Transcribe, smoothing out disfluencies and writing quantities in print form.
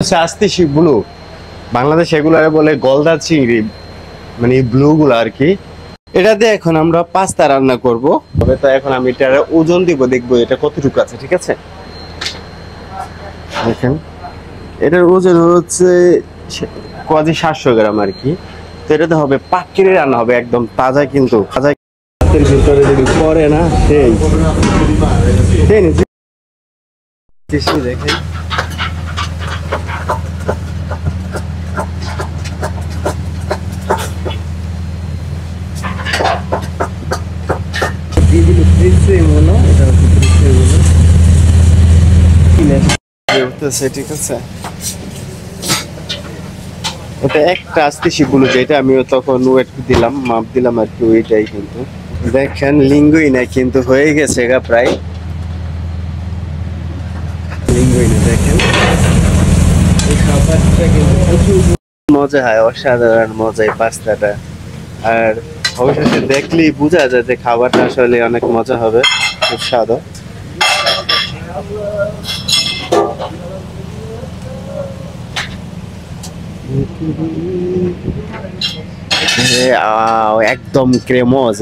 আসতেছি ব্লু, বাংলাদেশ এগুলো বলে গলদা চিংড়ি, মানে ব্লু গুলো আর কি। এটা দিয়ে এখন আমরা পাস্তা রান্না করব। তবে তো এখন আমি এটার ওজন দিব, দেখবো এটা কতটুকু আছে। ঠিক আছে, দেখেন এটার ওজন হচ্ছে কেজি 700 গ্রাম আর কি। তো এটাতে হবে পাকিরে রান্না হবে, একদম তাজা, কিন্তু তাজা ভিতরে যদি পড়ে না সেই দেখেন। ঠিক আছে, ওটা একটা আসতেছি বলো, যেটা আমিও তখন ওয়েট দিলাম, মাপ দিলাম আর কি, ওইটাই। কিন্তু দেখেন লিঙ্গুই না, কিন্তু হয়ে গেছে গা প্রায় লিঙ্গুই না। দেখেন এই খাবারটা কিন্তু প্রচুর মজা হয়, অসাধারণ মজা এই পাস্তাটা। আর অবশেষে দেখলেই বোঝা যায় যে খাবারটা আসলে অনেক মজা হবে, খুব স্বাদ। একদম ক্রেমোজ।